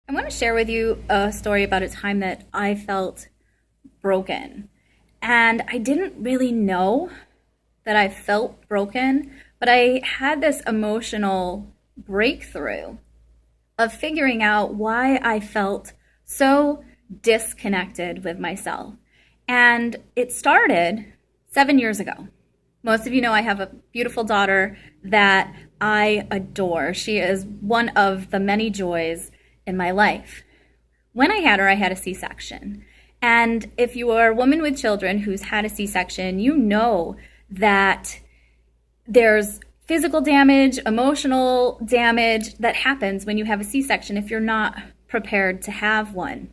I want to share with you a story about a time that I felt broken. And I didn't really know that I felt broken, but I had this emotional breakthrough of figuring out why I felt so disconnected with myself. And it started 7 years ago. Most of you know I have a beautiful daughter that I adore. She is one of the many joys in my life. When I had her, I had a C-section. And if you are a woman with children who's had a C-section, you know that there's physical damage, emotional damage that happens when you have a C-section if you're not prepared to have one.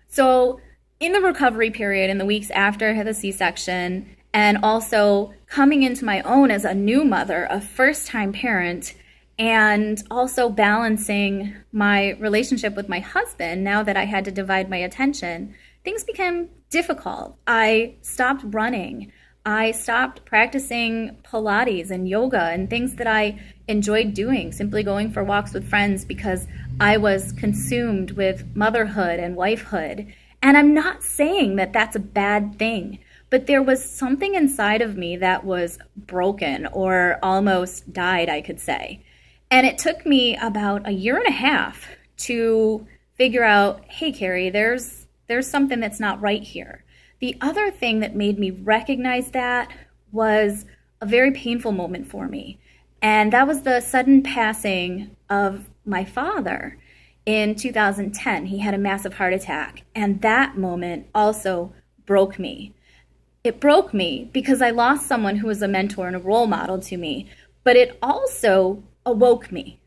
So in the recovery period, in the weeks after I had the C-section, and also coming into my own as a new mother, a first-time parent, and also balancing my relationship with my husband, now that I had to divide my attention, things became difficult. I stopped running. I stopped practicing Pilates and yoga and things that I enjoyed doing, simply going for walks with friends because I was consumed with motherhood and wifehood. And I'm not saying that that's a bad thing, but there was something inside of me that was broken or almost died, I could say. And it took me about a year and a half to figure out, hey, Carrie, there's something that's not right here. The other thing that made me recognize that was a very painful moment for me. And that was the sudden passing of my father in 2010. He had a massive heart attack. And that moment also broke me. It broke me because I lost someone who was a mentor and a role model to me. But it also awoke me.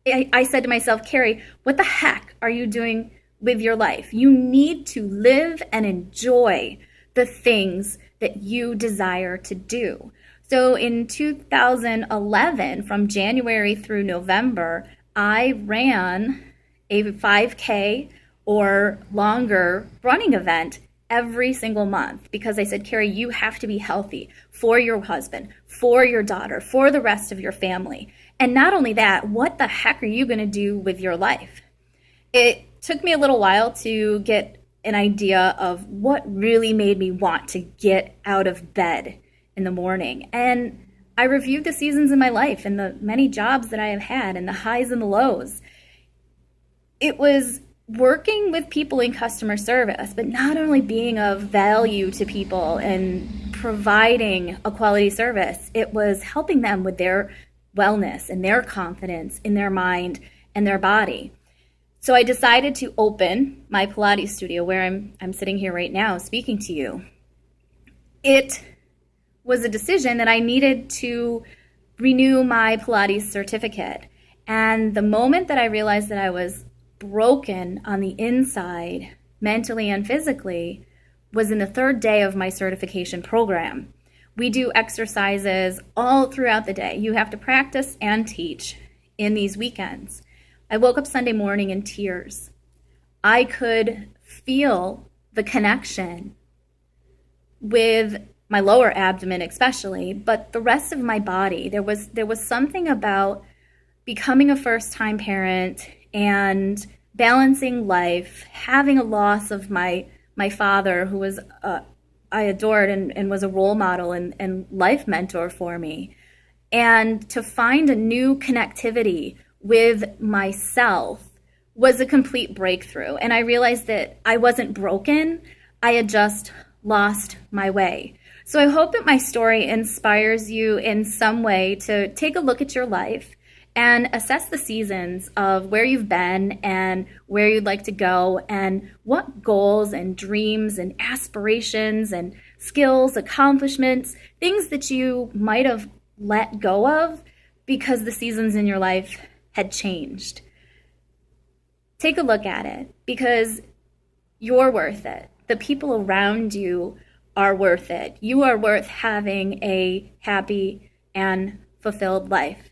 I said to myself, Carrie, what the heck are you doing with your life? You need to live and enjoy the things that you desire to do. So in 2011, from January through November, I ran a 5K or longer running event every single month because I said, Carrie, you have to be healthy for your husband, for your daughter, for the rest of your family. And not only that, what the heck are you going to do with your life? It took me a little while to get an idea of what really made me want to get out of bed in the morning. And I reviewed the seasons in my life and the many jobs that I have had and the highs and the lows. It was working with people in customer service, but not only being of value to people and providing a quality service, it was helping them with their wellness and their confidence in their mind and their body. So I decided to open my Pilates studio where I'm sitting here right now speaking to you. It was a decision that I needed to renew my Pilates certificate. And the moment that I realized that I was broken on the inside, mentally and physically, was in the third day of my certification program. We do exercises all throughout the day. You have to practice and teach in these weekends. I woke up Sunday morning in tears. I could feel the connection with my lower abdomen especially, but the rest of my body. There was something about becoming a first-time parent and balancing life, having a loss of my father, who was I adored and was a role model and life mentor for me, and to find a new connectivity with myself was a complete breakthrough. And I realized that I wasn't broken, I had just lost my way. So I hope that my story inspires you in some way to take a look at your life and assess the seasons of where you've been and where you'd like to go and what goals and dreams and aspirations and skills, accomplishments, things that you might have let go of because the seasons in your life had changed. Take a look at it because you're worth it. The people around you are worth it. You are worth having a happy and fulfilled life.